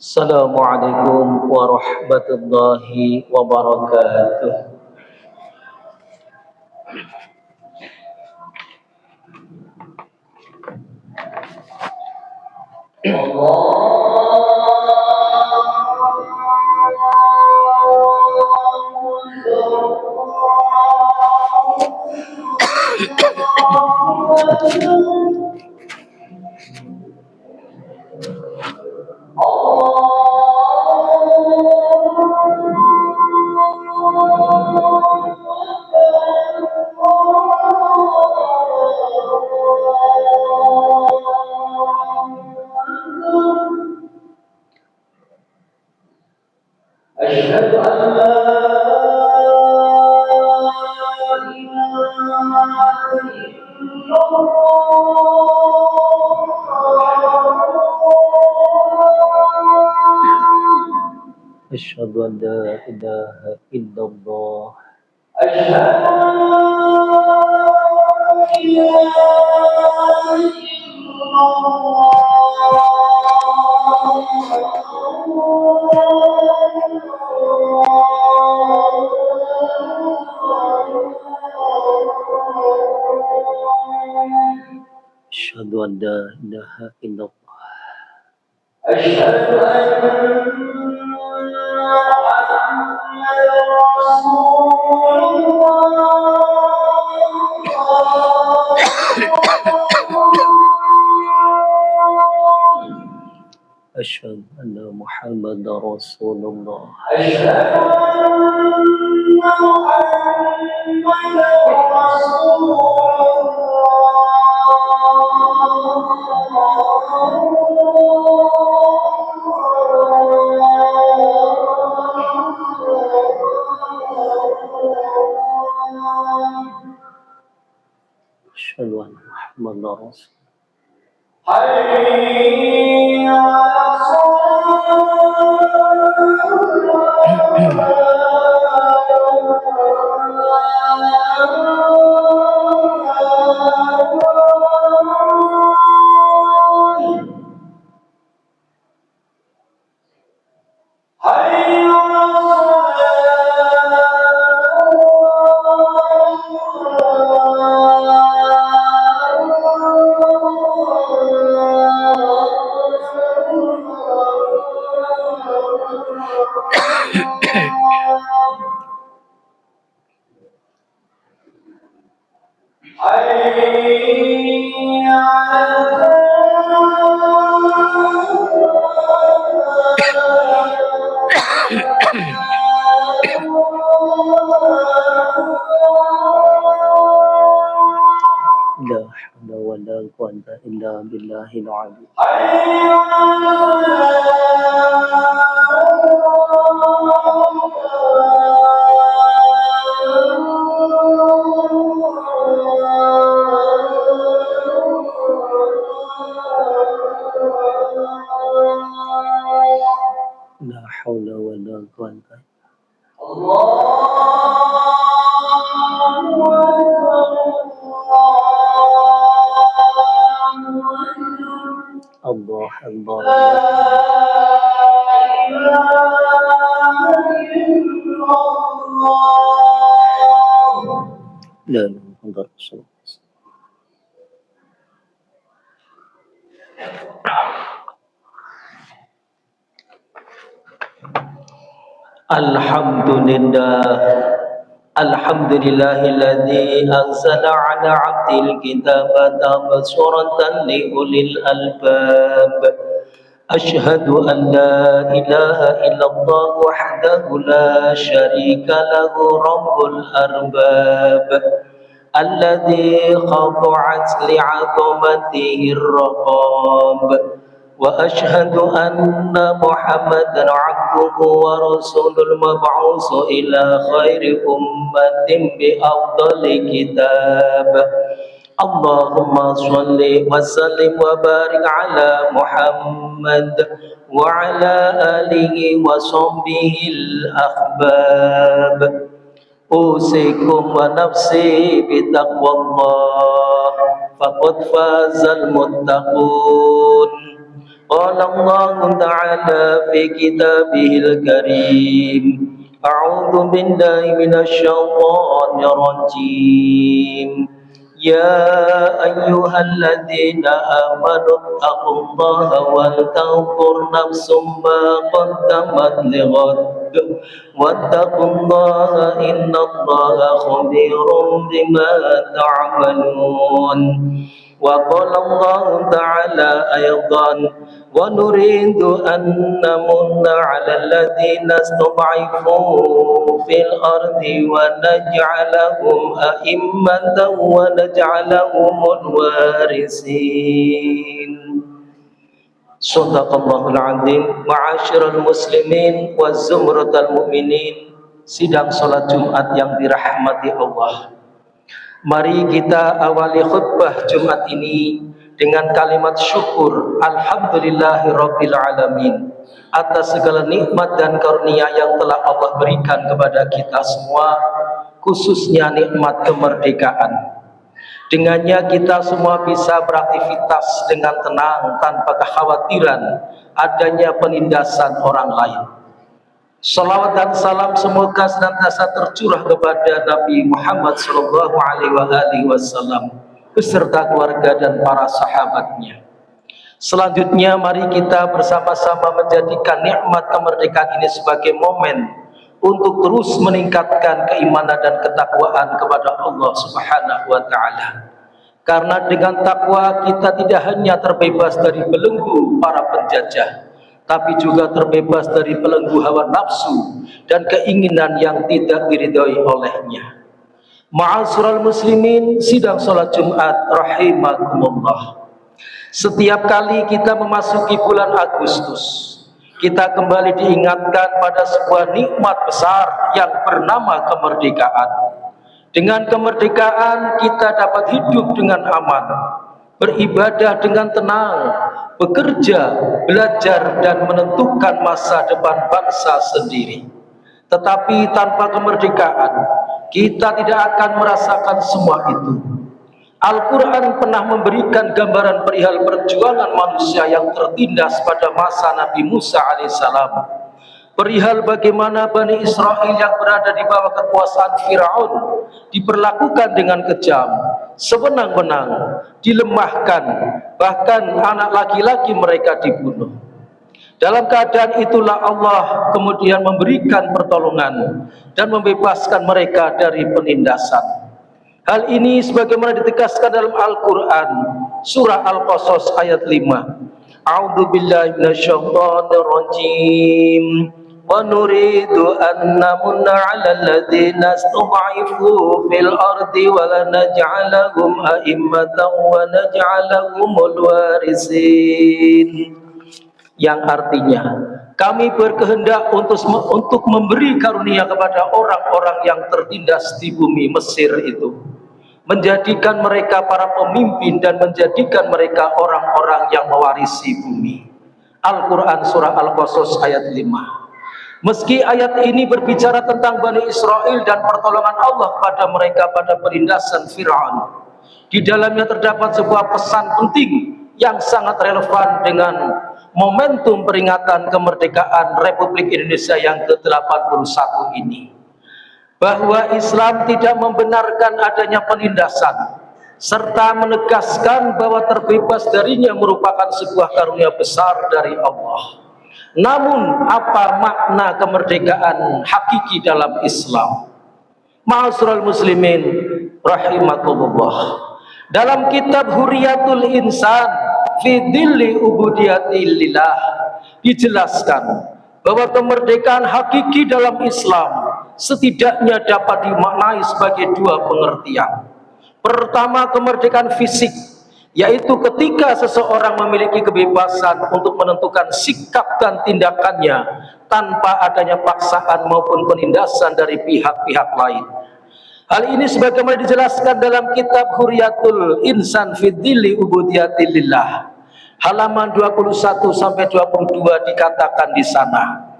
Assalamualaikum warahmatullahi wabarakatuh. أشهد أن لا إله إلا الله. أشهد أن لا إله إلا الله. أشهد أن لا إله إلا أشهد أن لا إله إلا الله. أشهد أن محمدا رسول الله. أشهد أن محمدا رسول الله. أشهد أن محمدا رسول الله. أشهد أن محمدا رسول الله. حي على لا حول ولا قوة إلا بالله العلي. لا حول ولا قوة. الله الله لا لا محمد رسول الله. Alhamdulillahilladzi anzala ala 'abdil kitaba tafsiratan li ulil albab. Asyhadu an la ilaha illallah wahdahu la syarika lahu rabbul arbab. Alladzi khada'at li'azamatihi ar-raqab. وأشهد أن محمدا عبده ورسوله المبعوث إلى خير أمة بأفضل كتاب. اللهم صل وسلم وبارك على محمد وعلى آله وصحبه الأحباب. أوصيكم ونفسي بتقوى الله. فقد فاز المتقون. قال الله تعالى في كتابه الكريم: أعوذ بالله من الشيطان الرجيم. يا أيها الذين آمنوا اتقوا الله ولتنظر نفس ما قدمت لغد واتقوا الله إن الله خبير بما تعملون. وقال الله تعالى أيضا: ونريد أن نمن على الذين استضعفوا في الأرض ونجعلهم أئمة ونجعلهم الوارثين. Shadaqallahul Azim. Ma'asyiral muslimin wa zumratal mu'minin, sidang salat Jumat yang dirahmati Allah. Mari kita awali khutbah Jumat ini dengan kalimat syukur alhamdulillahirabbil alamin atas segala nikmat dan karunia yang telah Allah berikan kepada kita semua, khususnya nikmat kemerdekaan. Dengannya kita semua bisa beraktivitas dengan tenang tanpa kekhawatiran adanya penindasan orang lain. Salawat dan salam semoga senantiasa tercurah kepada Nabi Muhammad SAW beserta keluarga dan para sahabatnya. Selanjutnya mari kita bersama-sama menjadikan nikmat kemerdekaan ini sebagai momen untuk terus meningkatkan keimanan dan ketakwaan kepada Allah Subhanahu wa Ta'ala. Karena dengan takwa kita tidak hanya terbebas dari belenggu para penjajah, tapi juga terbebas dari belenggu hawa nafsu dan keinginan yang tidak diridhoi olehnya. Ma'asyiral muslimin, sidang salat Jumat rahimakumullah. Setiap kali kita memasuki bulan Agustus, kita kembali diingatkan pada sebuah nikmat besar yang bernama kemerdekaan. Dengan kemerdekaan kita dapat hidup dengan aman, beribadah dengan tenang, bekerja, belajar dan menentukan masa depan bangsa sendiri. Tetapi tanpa kemerdekaan kita tidak akan merasakan semua itu. Al-Quran pernah memberikan gambaran perihal perjuangan manusia yang tertindas pada masa Nabi Musa alaihissalam, perihal bagaimana Bani Israel yang berada di bawah kekuasaan Firaun diperlakukan dengan kejam, sewenang-wenang, dilemahkan, bahkan anak laki-laki mereka dibunuh. Dalam keadaan itulah Allah kemudian memberikan pertolongan dan membebaskan mereka dari penindasan. Hal ini sebagaimana ditegaskan dalam Al-Quran surah Al-Qasas ayat 5. A'udzu billahi minasyaitonir rajim. Wa nuridu an namunna 'alal ladzina istud'ifu fil ardi wa lanaj'alahum a'immatan wa naj'alahumul warisin. Yang artinya, kami berkehendak untuk memberi karunia kepada orang-orang yang tertindas di bumi Mesir itu, menjadikan mereka para pemimpin dan menjadikan mereka orang-orang yang mewarisi bumi. Al-Quran surah Al-Qasas ayat 5. Meski ayat ini berbicara tentang Bani Israel dan pertolongan Allah pada mereka pada penindasan Fir'aun, di dalamnya terdapat sebuah pesan penting yang sangat relevan dengan momentum peringatan kemerdekaan Republik Indonesia yang ke-81 ini, bahwa Islam tidak membenarkan adanya penindasan serta menegaskan bahwa terbebas darinya merupakan sebuah karunia besar dari Allah. Namun apa makna kemerdekaan hakiki dalam Islam? Ma'asyiral muslimin rahimakumullah, dalam kitab Huriyatul Insan fi dhilli ubudiyatillah dijelaskan bahwa kemerdekaan hakiki dalam Islam setidaknya dapat dimaknai sebagai dua pengertian. Pertama, kemerdekaan fisik, yaitu ketika seseorang memiliki kebebasan untuk menentukan sikap dan tindakannya tanpa adanya paksaan maupun penindasan dari pihak-pihak lain. Hal ini sebagaimana dijelaskan dalam kitab Huriyatul Insan fi dhilli ubudiyatillah halaman 21 sampai 22 dikatakan di sana,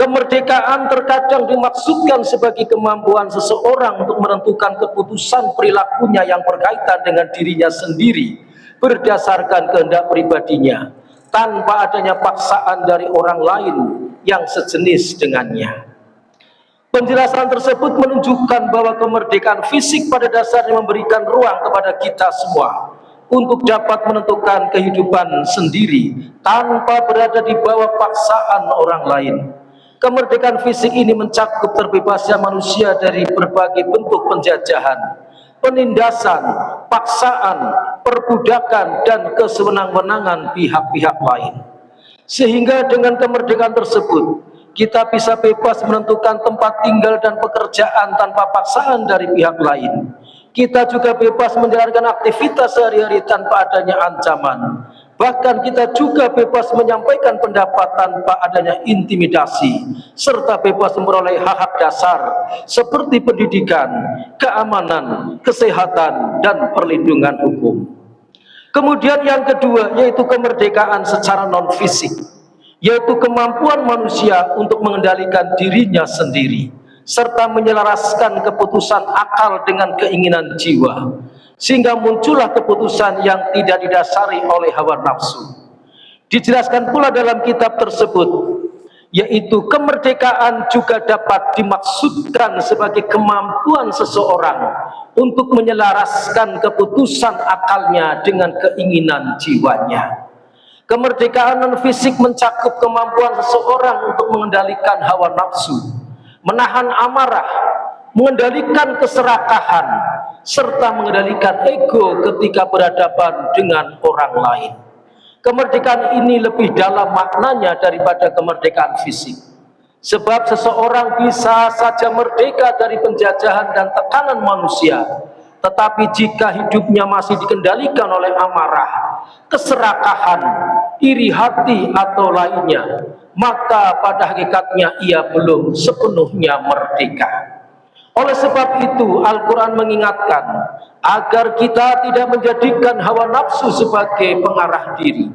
Kemerdekaan terkadang dimaksudkan sebagai kemampuan seseorang untuk menentukan keputusan perilakunya yang berkaitan dengan dirinya sendiri berdasarkan kehendak pribadinya, tanpa adanya paksaan dari orang lain yang sejenis dengannya. Penjelasan tersebut menunjukkan bahwa kemerdekaan fisik pada dasarnya memberikan ruang kepada kita semua untuk dapat menentukan kehidupan sendiri tanpa berada di bawah paksaan orang lain. Kemerdekaan fisik ini mencakup terbebasnya manusia dari berbagai bentuk penjajahan, penindasan, paksaan, perbudakan, dan kesewenang-wenangan pihak-pihak lain. Sehingga dengan kemerdekaan tersebut, kita bisa bebas menentukan tempat tinggal dan pekerjaan tanpa paksaan dari pihak lain. Kita juga bebas menjalankan aktivitas sehari-hari tanpa adanya ancaman. Bahkan kita juga bebas menyampaikan pendapat tanpa adanya intimidasi, serta bebas memperoleh hak-hak dasar seperti pendidikan, keamanan, kesehatan, dan perlindungan hukum. Kemudian yang kedua, yaitu kemerdekaan secara non-fisik, yaitu kemampuan manusia untuk mengendalikan dirinya sendiri serta menyelaraskan keputusan akal dengan keinginan jiwa, sehingga muncullah keputusan yang tidak didasari oleh hawa nafsu. Dijelaskan pula dalam kitab tersebut, yaitu kemerdekaan juga dapat dimaksudkan sebagai kemampuan seseorang untuk menyelaraskan keputusan akalnya dengan keinginan jiwanya. Kemerdekaan non-fisik mencakup kemampuan seseorang untuk mengendalikan hawa nafsu, menahan amarah, mengendalikan keserakahan, serta mengendalikan ego ketika berhadapan dengan orang lain. Kemerdekaan ini lebih dalam maknanya daripada kemerdekaan fisik. Sebab seseorang bisa saja merdeka dari penjajahan dan tekanan manusia, tetapi jika hidupnya masih dikendalikan oleh amarah, keserakahan, iri hati atau lainnya, maka pada hakikatnya ia belum sepenuhnya merdeka. Oleh sebab itu Al-Quran mengingatkan agar kita tidak menjadikan hawa nafsu sebagai pengarah diri,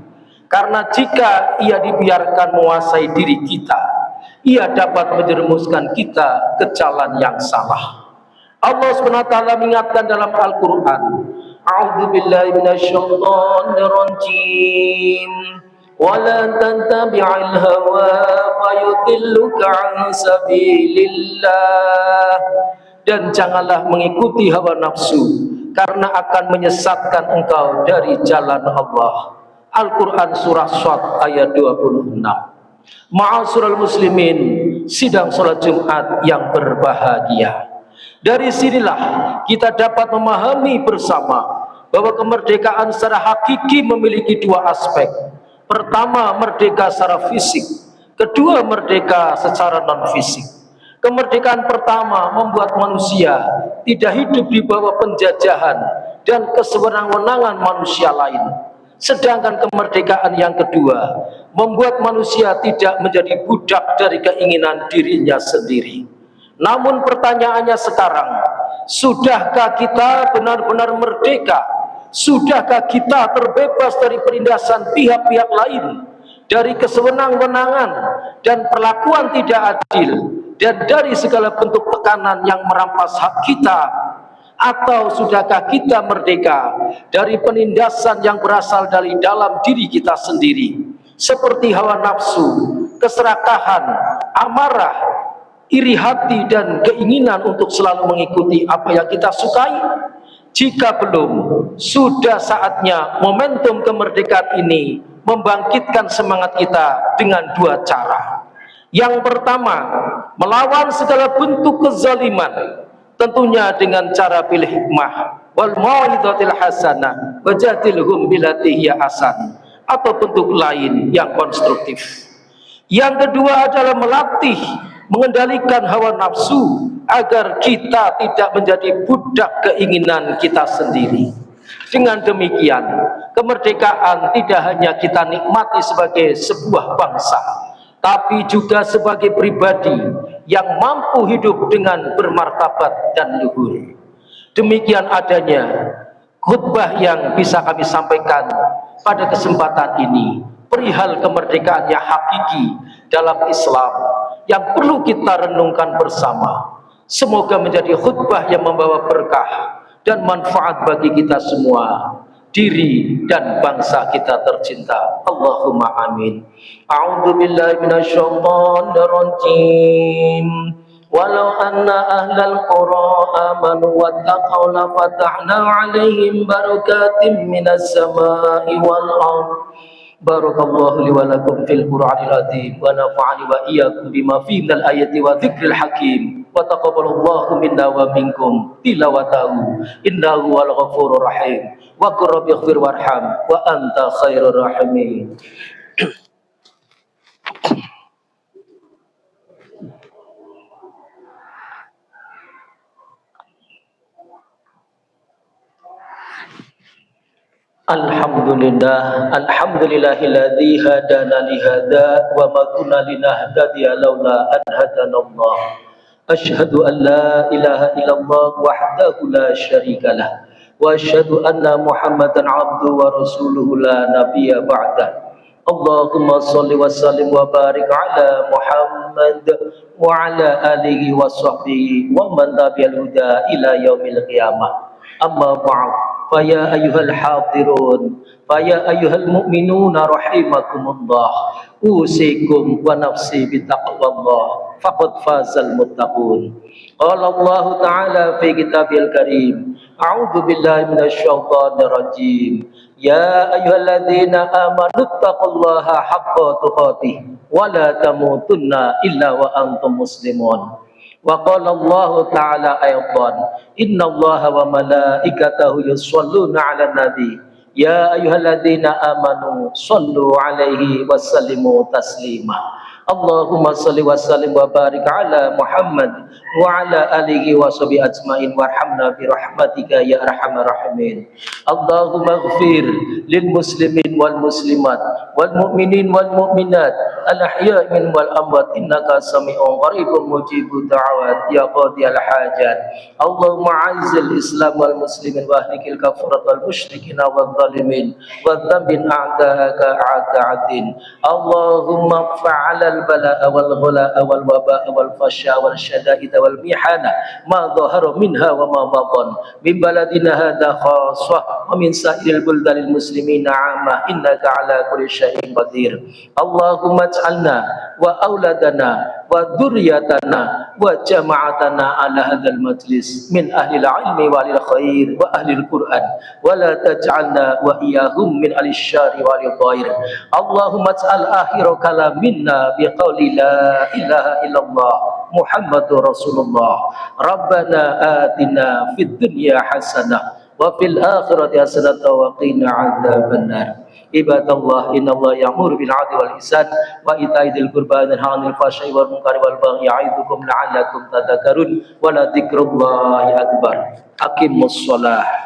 karena jika ia dibiarkan menguasai diri kita, ia dapat menjerumuskan kita ke jalan yang salah. Allah SWT mengingatkan dalam Al-Quran, A'udzu billahi minasyaitonir rajim, wala tattabi'il hawa fayudilluka an sabilillah, dan janganlah mengikuti hawa nafsu karena akan menyesatkan engkau dari jalan Allah. Al-Quran surah Shad ayat 26. Ma'asyiral muslimin, sidang salat Jumat yang berbahagia, dari sinilah kita dapat memahami bersama bahwa kemerdekaan secara hakiki memiliki dua aspek. Pertama, merdeka secara fisik. Kedua, merdeka secara non-fisik. Kemerdekaan pertama membuat manusia tidak hidup di bawah penjajahan dan kesewenang-wenangan manusia lain. Sedangkan kemerdekaan yang kedua membuat manusia tidak menjadi budak dari keinginan dirinya sendiri. Namun pertanyaannya sekarang, sudahkah kita benar-benar merdeka? Sudahkah kita terbebas dari penindasan pihak-pihak lain, dari kesewenang-wenangan dan perlakuan tidak adil, dan dari segala bentuk tekanan yang merampas hak kita? Atau sudahkah kita merdeka dari penindasan yang berasal dari dalam diri kita sendiri, seperti hawa nafsu, keserakahan, amarah, iri hati, dan keinginan untuk selalu mengikuti apa yang kita sukai? Jika belum, sudah saatnya momentum kemerdekaan ini membangkitkan semangat kita dengan dua cara. Yang pertama, melawan segala bentuk kezaliman, tentunya dengan cara pilih hikmah, wal mau'izatil hasanah wajadilhum billati hiya ahsan, atau bentuk lain yang konstruktif. Yang kedua adalah melatih mengendalikan hawa nafsu agar kita tidak menjadi budak keinginan kita sendiri. Dengan demikian, kemerdekaan tidak hanya kita nikmati sebagai sebuah bangsa, tapi juga sebagai pribadi yang mampu hidup dengan bermartabat dan luhur. Demikian adanya khutbah yang bisa kami sampaikan pada kesempatan ini perihal kemerdekaan yang hakiki dalam Islam. yang perlu kita renungkan bersama. Semoga menjadi khutbah yang membawa berkah dan manfaat bagi kita semua, diri dan bangsa kita tercinta. Allahumma amin. A'udzu billahi minasyaitonir rajim. Walau anna ahlal qura amanu wattaqaw la fatahna 'alaihim barakatim minas samaa'i wal ardh. Barakallahu li wa lakum fil Qur'anil azim wa nafa'ani wa iyyakum bima fihi minal ayati wa dzikril hakim wa taqabbalallahu minna wa minkum tilawatahu innahu wal ghafurur rahim wa qur rabbighfir warham wa anta khairur rahimin. Alhamdulillah, alhamdulillahilladzi hadana li hadza wa ma kunna linahtadiya laula an hadanallah. Asyhadu an la ilaha illallah wahdahu la syarikalah wa asyhadu anna Muhammadan abduhu wa rasuluhu la nabiyya ba'dah. Allahumma shalli wa sallim wa barik ala Muhammad wa ala alihi wa sahbihi wa man tabi'al huda ila yaumil qiyamah. Amma ba'd. Faya ayyuhal hadirun, faya ayyuhal mu'minuna rahimakumullah, usikum wa nafsi bitaqwallah, faqad fazal muttaqun. Qala Allah Ta'ala fi kitabil karim, a'udzu billahi minasyaitonir rajim. Ya ayyuhalladzina amanu taqullaha haqqa tuqatih wa la tamutunna illa wa antum muslimun. Wa qala Allah Ta'ala aydan, innallaha wa malaikatahu yusholluna 'alan nabi ya ayyuhalladzina amanu shallu 'alaihi wa sallimu taslima. Allahumma shalli wa sallim wa barik ala Muhammad wa ala alihi wa sahbihi ajmain warhamna bi rahmatika ya arhamar rahimin. Allahumma ighfir lil muslimin wal muslimat wal mu'minin wal mu'minat al ahya'i min wal amwat innaka sami'un qaribun mujibud da'awat ya qadiyal hajat. Allahumma a'izzil islam wal muslimin wa ahlikil kafarat wal musyrikin wal zalimin wa dzambin a'da'aka a'da'atin. Allahumma fa'ala البلاء والغلاء والوباء والفحشاء والشدائد والمحنة ما ظهر منها وما بطن من بلدنا هذا خاصة ومن سائر البلدان المسلمين عامة إنك على كل شيء قدير. اللهم اجعلنا وأولادنا وذريتنا وجماعتنا على هذا المجلس من أهل العلم وأهل الخير وأهل القرآن ولا تجعلنا وإياهم من أهل الشر وأهل الضير. اللهم اجعل آخر كلامنا بقول لا إله إلا الله محمد رسول الله. ربنا آتنا في الدنيا حسنة وفي الآخرة حسنة وقنا عذاب النار. Ibadallah, innallaha ya'muru bil 'adli wal ihsan wa ita'i dzil qurba wa yanha 'anil fahsya'i wal munkari wal baghi ya'idukum la'allakum tadhakkarun wa la dzikrullahi akbar. Aqimus shalah.